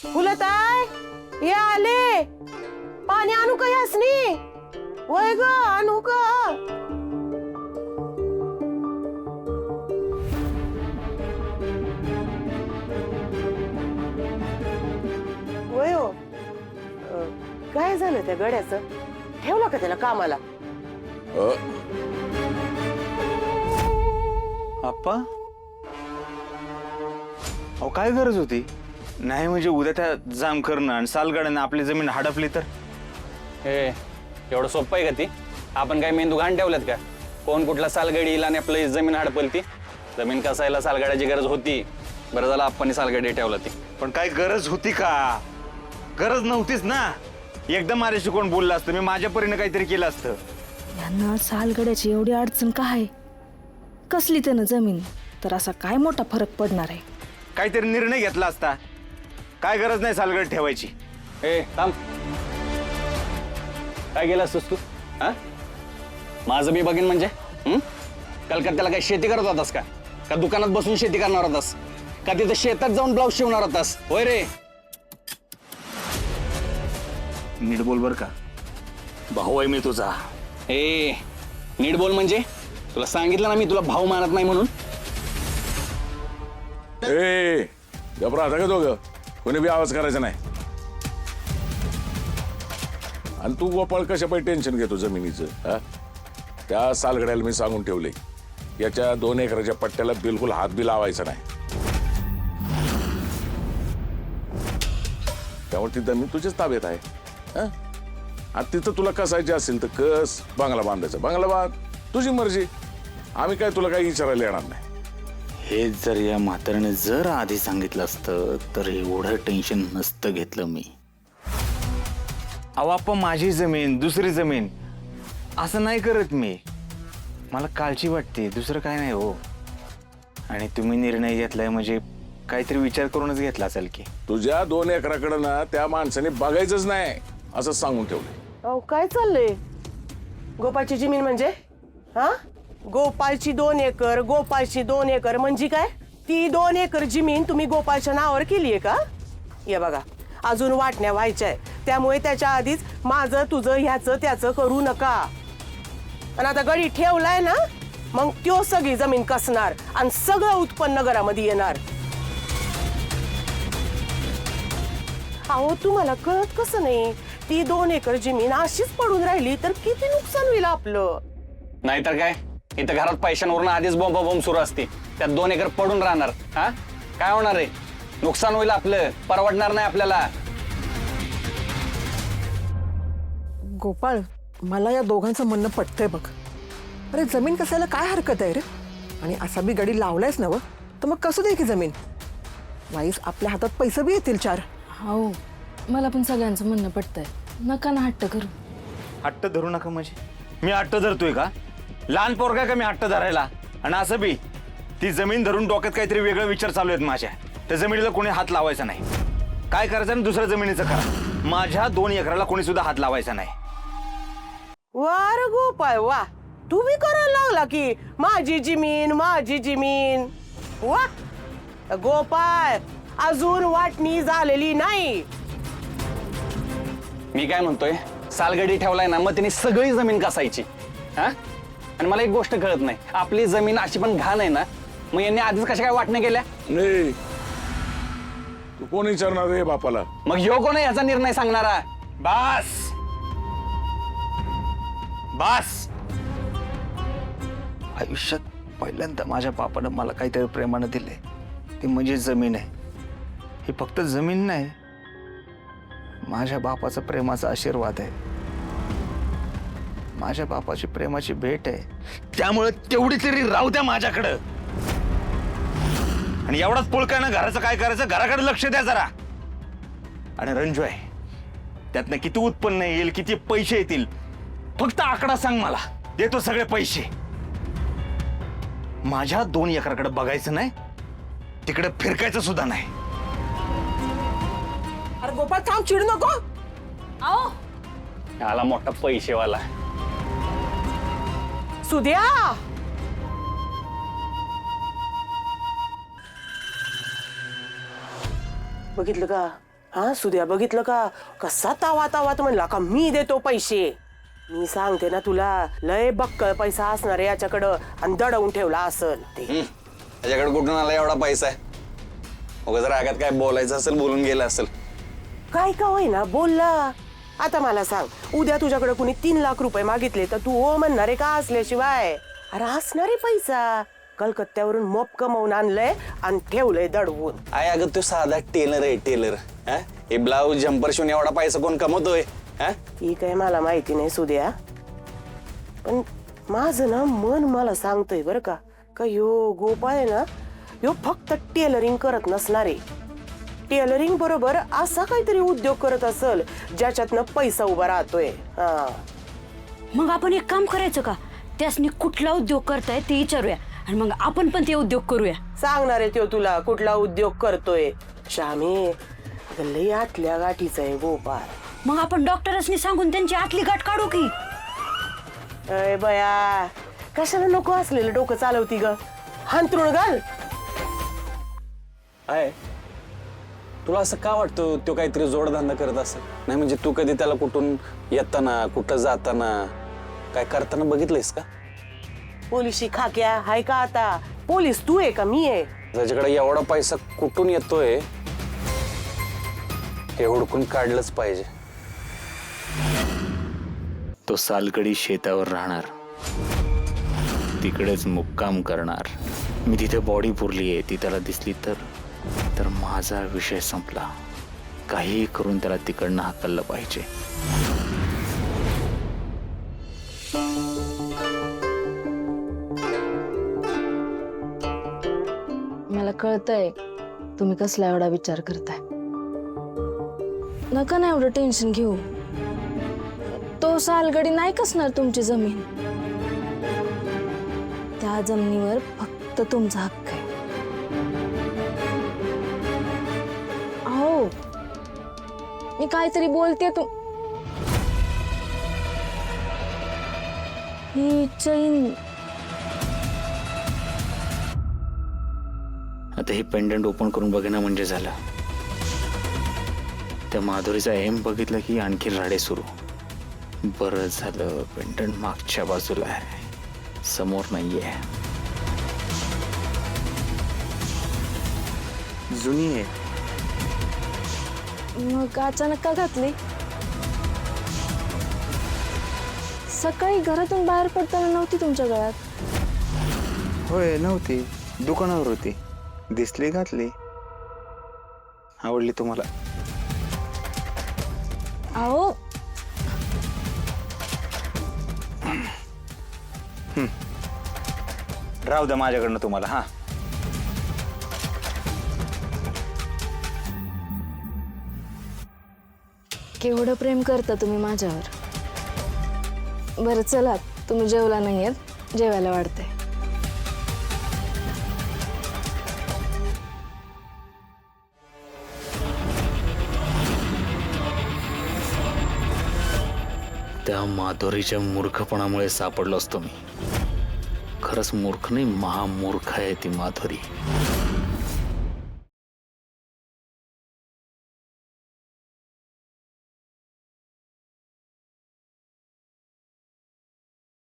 फुलताय ये आले. पाणी आणू का यासनी? वय ग आणू का? वय हो. काय झालं त्या गड्याचं? ठेवलं का त्याला कामाला? आप्पा अहो काय गरज होती? नाही म्हणजे उद्या त्या जामकरनं आणि सालगडानं आपली जमीन हडपली तर? हे एवढं सोपं आहे का ती? आपण काय मेंदू घाण ठेवल्यात का? कोण कुठला सालगडी येईल आणि आपली जमीन हडपल ती? जमीन कसायला सालगडाची गरज होती. बरं झालं आपण सालगडी ठेवला ती. पण काय गरज होती का? गरज नव्हतीच ना. एकदम माझ्याशी कोण बोललं असतं, मी माझ्या परीने काहीतरी केलं असतं. यांना सालगड्याची एवढी अडचण काय? कसली त्यानं जमीन तर असा काय मोठा फरक पडणार आहे? काहीतरी निर्णय घेतला असता. काय गरज नाही सालगड ठेवायची. ए थांब, काय गेलं असतोस तू? हा, माझं मी बघीन म्हणजे कलकत्त्याला काय शेती करत होतास का? का दुकानात बसून शेती करणार होतास? का तिथं शेतात जाऊन ब्लाऊज शिवणार होतास? होय रे. नीट बोल बर का, भाऊ आहे मी तुझा. ए नीट बोल म्हणजे? तुला सांगितलं ना मी तुला भाऊ मानत नाही म्हणून. ए घबरा का दोघं, कोणी बी आवाज करायचा नाही. आणि तू गोपाळ कशा पाहिजे टेन्शन घेतो जमिनीचं? हा, त्या सालगड्याला मी सांगून ठेवले, याच्या 2 एकराच्या पट्ट्याला बिलकुल हात बी लावायचा नाही. त्यामुळे ती जमीन तुझ्याच ताब्यात आहे. आणि तिथं तुला कसायची असेल तर कस, बंगला बांधायचा बंगला बांध, तुझी मर्जी. आम्ही काय तुला काही विचारायला येणार नाही. हे जर या म्हाताऱ्याने जर आधी सांगितलं असतं तर एवढं टेन्शन नसतं घेतलं मी. अहो आप्पा, माझी जमीन दुसरी जमीन असं नाही करत मी. मला काळजी वाटते, दुसरं काय नाही हो. आणि तुम्ही निर्णय घेतलाय म्हणजे काहीतरी विचार करूनच घेतला असेल की. तुझ्या 2 एकराकडं ना त्या माणसाने बघायचंच नाही असं सांगून ठेवलंय. अहो काय चाललंय? गोपाळची जमीन म्हणजे? हा, गोपाळची 2 एकर, गोपाळची 2 एकर म्हणजे काय? ती 2 एकर जमीन तुम्ही गोपाळच्या नावावर केलीये का? ये बघा, अजून वाटण्या व्हायच्या आहे, त्यामुळे त्याच्या आधीच माझं तुझं ह्याचं त्याचं करू नका. आणि आता गडी ठेवलाय ना, मग त्यो सगळी जमीन कसणार आणि सगळं उत्पन्न घरामध्ये येणार. अहो तुम्हाला कळत कसं नाही? ती 2 एकर जमीन अशीच पडून राहिली तर किती नुकसान होईल आपलं. नाहीतर काय, इथं घरात पैशांवरून आधीच बोंब सुरू असते, त्यात 2 एकर पडून राहणार. हा, काय होणार आहे? नुकसान होईल आपलं, परवडणार नाही आपल्याला. गोपाळ, मला या दोघांचं म्हणणं पटतंय बघ. अरे जमीन कसायला काय हरकत आहे रे? आणि असा बी गडी लावलायच नव तर मग कसं दे की जमीन. वाईस आपल्या हातात पैसे बी येतील 4. हो, मला पण सगळ्यांचं म्हणणं पटतंय. नका ना हट्ट करू. हट्ट धरू नका म्हणजे? मी हट्ट धरतोय का? लहान पोरगा का मी हट्ट धरायला? आणि असं बी ती जमीन धरून डोक्यात काहीतरी वेगळे विचार चालू आहेत माझ्या. त्या जमिनीला कोणी हात लावायचा नाही. काय करायचं ना दुसऱ्या जमिनीचं करा. माझ्या 2 एकराला कोणी सुद्धा हात लावायचा नाही. वा रे गोपाळ वा, तू बी करायला लागला की माझी जमीन माझी जमीन. वा गोपाळ, अजून वाटणी झालेली नाही. मी काय म्हणतोय, सालगडी ठेवलाय ना, मग त्यांनी सगळी जमीन कसायची. हा, आणि मला एक गोष्ट कळत नाही, आपली जमीन अशी पण घाण आहे ना, मग यांनी आधीच कशा काय वाटण्या केल्या? नाही, तू कोण विचारणार रे बापाला? मग ह्यो कोण आहे याचा निर्णय सांगणारा? बस बस. आयुष्यात पहिल्यांदा माझ्या बापानं मला काहीतरी प्रेमानं दिले, ते म्हणजे जमीन आहे. ही फक्त जमीन नाही, माझ्या बापाचा प्रेमाचा आशीर्वाद आहे, माझ्या बापाची प्रेमाची भेट आहे. त्यामुळे तेवढी तरी राहू द्या माझ्याकडं. आणि एवढाच पुळकानं घराचं काय करायचं, घराकडे लक्ष द्या जरा. आणि रंजू आहे, त्यातनं किती उत्पन्न येईल, किती पैसे येतील, फक्त आकडा सांग मला, देतो सगळे पैसे. माझ्या 2 एकराकडे बघायचं नाही, तिकडे फिरकायचं सुद्धा नाही. अरे गोपाळ थांब, चिडू नको. आओ, आला मोठा पैसेवाला. सुद्या बघितलं का? हा सुद्या बघितलं का कसा तावात म्हणला का मी देतो पैसे. मी सांगते ना तुला लय बक्कळ पैसा असणार आहे याच्याकडं आणि दडवून ठेवला असल ते. त्याच्याकडे कुठून आला एवढा पैसा आहे? उगाच रागात काय बोलायचं असेल बोलून गेला असेल. काय का होईना बोलला. आता मला सांग उद्या तुझ्याकडे कुणी 3 लाख रुपये मागितले तर तू हो म्हणणार आहे का असल्याशिवाय? अरे असणारे पैसा कलकत्त्यावरून मोप कमवून आणलंय आणि ठेवलंय दडवून. आय अगं तो साधा टेलर आहे टेलर. हे ब्लाऊज जम्पर शिवून एवढा पैसा कोण कमवतोय? ती काय मला माहिती नाही सुद्या, पण माझं ना मन मला सांगतोय बरं का यो गोपाळ आहे ना यो फक्त टेलरिंग करत नसणार आहे. टेलरिंग बरोबर असा काहीतरी उद्योग करत असल ज्याच्यातनं पैसा उभा राहतोय. हा मग आपण एक काम करायचं का, त्यासनी कुठला उद्योग करताय ते विचारूया आणि मग आपण पण ते उद्योग करूया. सांगणार आहे त्यो तुला कुठला उद्योग करतोय. श्यामे लई आतल्या गाठीचा आहे गोपाळ. मग आपण डॉक्टरसनी सांगून त्यांची आतली गाठ काढू की. अय बया कशाला नको असलेलं डोकं चालवती ग. हांतरुण घाल. आहे तुला असं का वाटतं तो काहीतरी जोडधंदा करत असेल? नाही म्हणजे तू कधी त्याला कुठून येताना कुठं जाताना काय करताना बघितलंयस का? पोलिशी खाक्या हाय का आता? पोलीस तू आहे का मी आहे? त्याच्याकडे एवढा पैसा कुठून येतोय हे हुडकून काढलंच पाहिजे. तो सालकडी शेतावर राहणार, तिकडेच मुक्काम करणार. मी तिथे बॉडी पुरली आहे ती त्याला दिसली तर माझा विषय संपला. काही करून त्याला तिकडनं हाकललं पाहिजे. मला कळतंय तुम्ही कसला एवढा विचार करताय. नका ना एवढं टेन्शन घेऊ. तो सालगडी नाही कसणार तुमची जमीन. त्या जमिनीवर फक्त तुमचा हक्क आहे. अहो मी काहीतरी बोलते तू. ही चैन आता ही पेंडंट ओपन करून बघणं म्हणजे झालं. त्या माधुरीचा एम बघितलं की आणखी राडे सुरू. बरं झालं पेंडंट मागच्या बाजूला आहे, समोर नाहीये. जुनी आहे. मग अचानक का घातली? सकाळी घरातून बाहेर पडताना नव्हती तुमच्या गळ्यात? होय नव्हती, दुकानावर होती. दिसली घातली. आवडली तुम्हाला? अहो राहू द्या माझ्याकडनं तुम्हाला. हा केवढं प्रेम करता तुम्ही माझ्यावर. बरं चला तुम्ही जेवला नाहीयेत, जेवायला वाढते. त्या माधुरीच्या मूर्खपणामुळे सापडलो असतो मी. खरंच मूर्ख नाही, महामूर्ख आहे ती माधुरी.